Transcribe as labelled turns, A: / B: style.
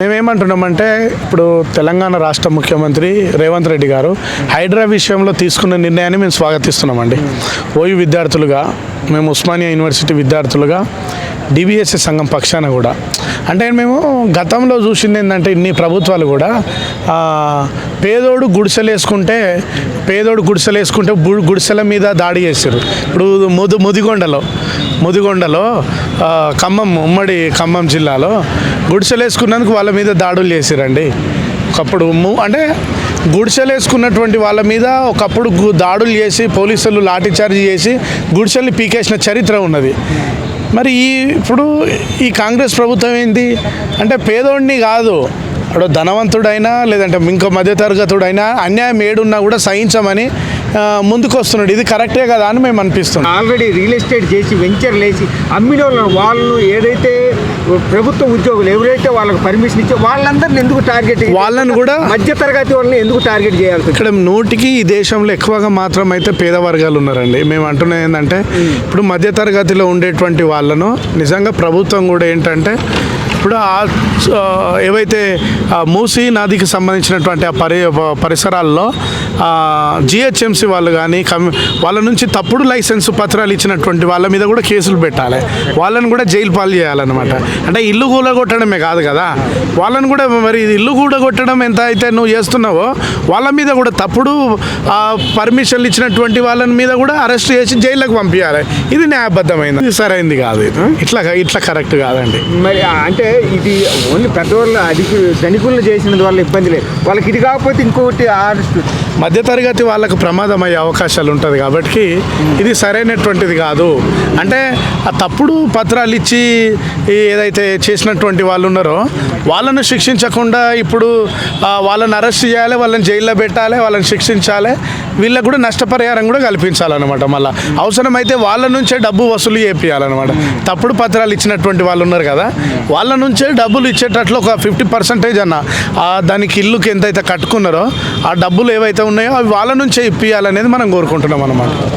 A: మేమేమంటున్నామంటే ఇప్పుడు తెలంగాణ రాష్ట్ర ముఖ్యమంత్రి రేవంత్ రెడ్డి గారు హైడ్రా విషయంలో తీసుకున్న నిర్ణయాన్ని మేము స్వాగతిస్తున్నామండి. ఓయూ విద్యార్థులుగా, మేము ఉస్మానియా యూనివర్సిటీ విద్యార్థులుగా, డిబిఎస్సి సంఘం పక్షాన కూడా అంటే మేము గతంలో చూసింది ఏంటంటే ఇన్ని ప్రభుత్వాలు కూడా పేదోడు గుడిసెలేసుకుంటే గుడిసెల మీద దాడి చేశారు. ఇప్పుడు ముదిగొండలో ఉమ్మడి ఖమ్మం జిల్లాలో గుడిసెలేసుకున్నందుకు వాళ్ళ మీద దాడులు చేశారండి. ఒకప్పుడు అంటే గుడిసెలేసుకున్నటువంటి వాళ్ళ మీద ఒకప్పుడు దాడులు చేసి పోలీసులు లాఠీచార్జ్ చేసి గుడిసెల్ని పీకేసిన చరిత్ర ఉన్నది. మరి ఇప్పుడు ఈ కాంగ్రెస్ ప్రభుత్వం ఏంటి అంటే పేదోడిని కాదు, ఇప్పుడు ధనవంతుడైనా లేదంటే ఇంకో మధ్యతరగతుడైనా అన్యాయం ఏడున్నా కూడా సహించమని ముందుకు వస్తున్నాడు. ఇది కరెక్టే కదా అని మేము అనిపిస్తున్నాం.
B: ఆల్రెడీ రియల్ ఎస్టేట్ చేసి వెంచర్లు వేసి అమ్మిన వాళ్ళను ఏదైతే ప్రభుత్వ ఉద్యోగులు ఎవరైతే వాళ్ళకి పర్మిషన్ ఇచ్చే వాళ్ళందరినీ ఎందుకు టార్గెట్,
A: వాళ్ళని కూడా
B: మధ్యతరగతి వాళ్ళని ఎందుకు టార్గెట్ చేయాలి?
A: ఇక్కడ నూటికి ఈ దేశంలో ఎక్కువగా మాత్రం అయితే పేద వర్గాలు ఉన్నారండి. మేము అంటున్నది ఏంటంటే ఇప్పుడు మధ్యతరగతిలో ఉండేటువంటి వాళ్ళను నిజంగా ప్రభుత్వం కూడా ఏంటంటే ఇప్పుడు ఏవైతే మూసీ నదికి సంబంధించినటువంటి పరిసరాల్లో జిహెచ్ఎంసీ వాళ్ళు కానీ వాళ్ళ నుంచి తప్పుడు లైసెన్స్ పత్రాలు ఇచ్చినటువంటి వాళ్ళ మీద కూడా కేసులు పెట్టాలి, వాళ్ళని కూడా జైలు పాలు చేయాలన్నమాట. అంటే ఇల్లు కూలగొట్టడమే కాదు కదా, వాళ్ళని కూడా మరి ఇల్లు కూలగొట్టడం ఎంత అయితే నువ్వు చేస్తున్నావో వాళ్ళ మీద కూడా తప్పుడు పర్మిషన్లు ఇచ్చినటువంటి వాళ్ళని మీద కూడా అరెస్ట్ చేసి జైలుకు పంపించాలి. ఇది న్యాయబద్ధమైంది, ఇది సరైంది కాదు. ఇట్లా కరెక్ట్ కాదండి.
B: మరి అంటే ఇది ఓన్లీ పెద్దవాళ్ళు ధనికులను చేసినందు వల్ల ఇబ్బంది లేదు, వాళ్ళకి ఇది కాకపోతే ఇంకొకటి
A: మధ్యతరగతి వాళ్ళకు ప్రమాదం అయ్యే అవకాశాలు ఉంటుంది కాబట్టి ఇది సరైనటువంటిది కాదు. అంటే ఆ తప్పుడు పత్రాలు ఇచ్చి ఏదైతే చేసినటువంటి వాళ్ళు ఉన్నారో వాళ్ళను శిక్షించకుండా ఇప్పుడు వాళ్ళని అరెస్ట్ చేయాలి, వాళ్ళని జైల్లో పెట్టాలి, వాళ్ళని శిక్షించాలి, వీళ్ళకు కూడా నష్టపరిహారం కూడా కల్పించాలన్నమాట. మళ్ళీ అవసరమైతే వాళ్ళ నుంచే డబ్బు వసూలు చేయాలన్నమాట. తప్పుడు పత్రాలు ఇచ్చినటువంటి వాళ్ళు ఉన్నారు కదా, వాళ్ళ నుంచే డబ్బులు ఇచ్చేటట్లు ఒక 50% అన్న దానికి ఇల్లుకి ఎంతైతే కట్టుకున్నారో ఆ డబ్బులు ఏవైతే ఉన్నాయో అవి వాళ్ళ నుంచే ఇప్పియాలనేది మనం కోరుకుంటున్నాం అన్నమాట.